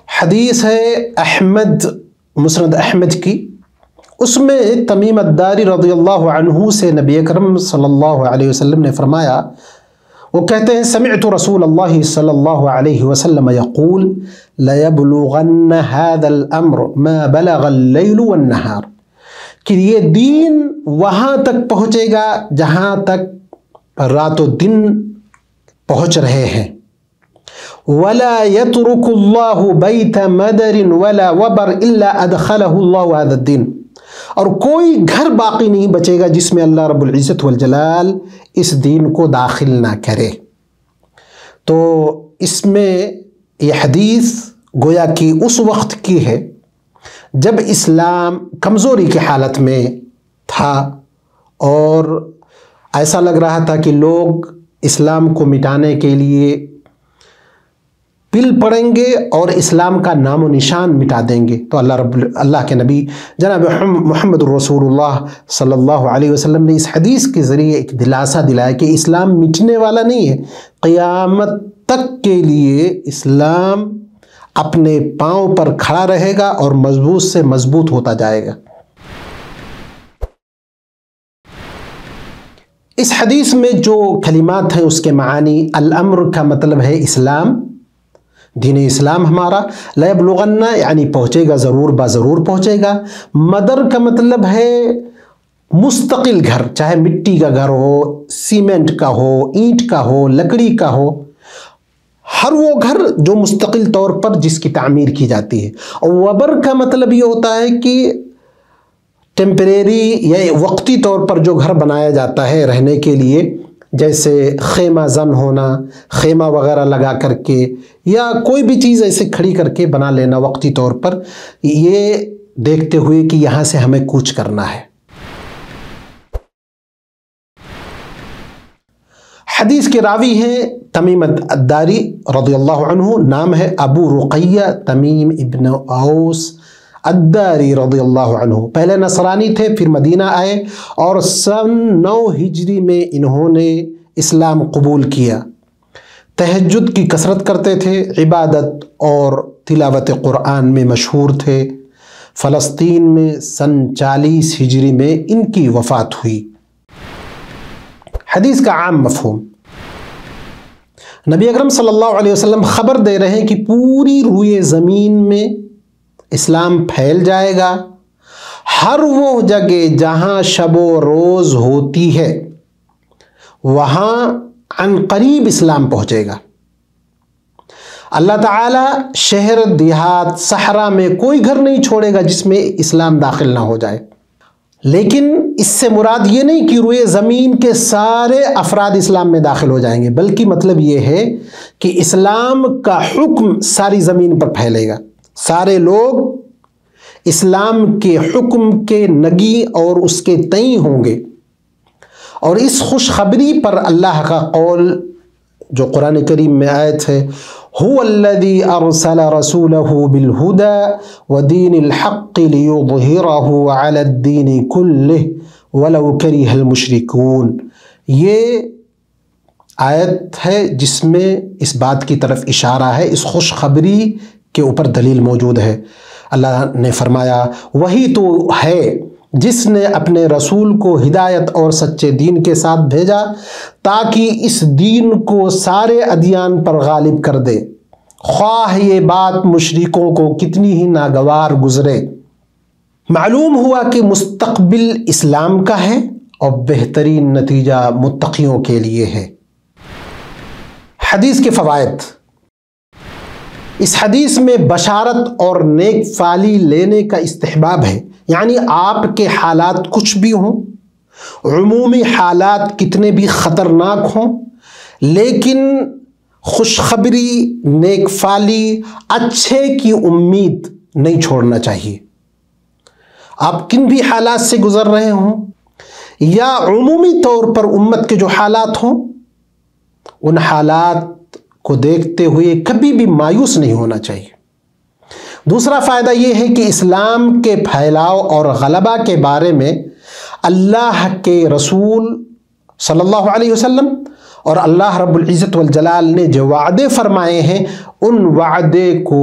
حدیث ہے احمد مسند احمد کی، اس میں تمیم الداری رضی اللہ عنہ سے نبی اکرم صلی اللہ علیہ وسلم نے فرمایا، وہ کہتے ہیں سمعت رسول اللہ صلی اللہ علیہ وسلم یقول لَيَبْلُغَنَّ هَذَا الْأَمْرُ مَا بَلَغَ اللَّيْلُ وَالنَّهَارُ، کہ یہ دین وہاں تک پہنچے گا جہاں تک رات و دن پہنچ رہے ہیں۔ وَلَا يَتْرُكُ اللَّهُ بَيْتَ مَدَرٍ وَلَا وَبَرٍ إِلَّا أَدْخَلَهُ اللَّهُ هَذَا الدِّينَ، اور کوئی گھر باقی نہیں بچے گا جس میں اللہ رب العزت والجلال اس دین کو داخل نہ کرے۔ تو اس میں یہ حدیث گویا کہ اس وقت کی ہے جب اسلام کمزوری کی حالت میں تھا اور ایسا لگ رہا تھا کہ لوگ اسلام کو مٹانے کے لیے پل پڑیں گے اور اسلام کا نام و نشان مٹا دیں گے۔ تو اللہ کے نبی جناب محمد رسول اللہ صلی اللہ علیہ وسلم نے اس حدیث کے ذریعے ایک دلاسا دلایا کہ اسلام مٹنے والا نہیں ہے، قیامت تک کے لیے اسلام اپنے پاؤں پر کھڑا رہے گا اور مضبوط سے مضبوط ہوتا جائے گا۔ اس حدیث میں جو کلمات ہیں اس کے معانی، الامر کا مطلب ہے اسلام، دین اسلام ہمارا، لَيَبْلُغَنَّ یعنی پہنچے گا، ضرور ضرور پہنچے گا، مدر کا مطلب ہے مستقل گھر، چاہے مٹی کا گھر ہو، سیمنٹ کا ہو، اینٹ کا ہو، لکڑی کا ہو، ہر وہ گھر جو مستقل طور پر جس کی تعمیر کی جاتی ہے۔ اور وبر کا مطلب یہ ہوتا ہے کہ ٹیمپریری یا وقتی طور پر جو گھر بنایا جاتا ہے رہنے کے لیے، جیسے خیمہ زن ہونا، خیمہ وغیرہ لگا کر کے یا کوئی بھی چیز ایسے کھڑی کر کے بنا لینا وقتی طور پر، یہ دیکھتے ہوئے کہ یہاں سے ہمیں کوچ کرنا ہے۔ حدیث کے راوی ہیں تمیم الداری رضی اللہ عنہ، نام ہے ابو رقیہ تمیم ابن اوس الداری رضی اللہ عنہ، پہلے نصرانی تھے پھر مدینہ آئے اور سن 9 ہجری میں انہوں نے اسلام قبول کیا۔ تہجد کی کثرت کرتے تھے، عبادت اور تلاوت قرآن میں مشہور تھے۔ فلسطین میں سن 40 ہجری میں ان کی وفات ہوئی۔ حدیث کا عام مفہوم، نبی اکرم صلی اللہ علیہ وسلم خبر دے رہے ہیں کہ پوری روئے زمین میں اسلام پھیل جائے گا، ہر وہ جگہ جہاں شب و روز ہوتی ہے وہاں عن قریب اسلام پہنچے گا۔ اللہ تعالیٰ شہر دیہات صحرا میں کوئی گھر نہیں چھوڑے گا جس میں اسلام داخل نہ ہو جائے۔ لیکن اس سے مراد یہ نہیں کہ روئے زمین کے سارے افراد اسلام میں داخل ہو جائیں گے، بلکہ مطلب یہ ہے کہ اسلام کا حکم ساری زمین پر پھیلے گا، سارے لوگ اسلام کے حکم کے نگی اور اس کے تئیں ہوں گے۔ اور اس خوشخبری پر اللہ کا قول جو قرآن کریم میں آیت ہے، هو الذي أرسل رسوله بالهدى ودين الحق ليظهره على الدين كله ولو كره المشركون، یہ آیت ہے جس میں اس بات کی طرف اشارہ ہے، اس خوشخبری کے اوپر دلیل موجود ہے۔ اللہ نے فرمایا وہی تو ہے جس نے اپنے رسول کو ہدایت اور سچے دین کے ساتھ بھیجا تاکہ اس دین کو سارے ادیان پر غالب کر دے، خواہ یہ بات مشرکوں کو کتنی ہی ناگوار گزرے۔ معلوم ہوا کہ مستقبل اسلام کا ہے اور بہترین نتیجہ متقیوں کے لیے ہے۔ حدیث کے فوائد، اس حدیث میں بشارت اور نیک فعلی لینے کا استحباب ہے، یعنی آپ کے حالات کچھ بھی ہوں، عمومی حالات کتنے بھی خطرناک ہوں، لیکن خوشخبری، نیک فعلی، اچھے کی امید نہیں چھوڑنا چاہیے۔ آپ کن بھی حالات سے گزر رہے ہوں یا عمومی طور پر امت کے جو حالات ہوں، ان حالات کو دیکھتے ہوئے کبھی بھی مایوس نہیں ہونا چاہیے۔ دوسرا فائدہ یہ ہے کہ اسلام کے پھیلاؤ اور غلبہ کے بارے میں اللہ کے رسول صلی اللہ علیہ وسلم اور اللہ رب العزت والجلال نے جو وعدے فرمائے ہیں ان وعدے کو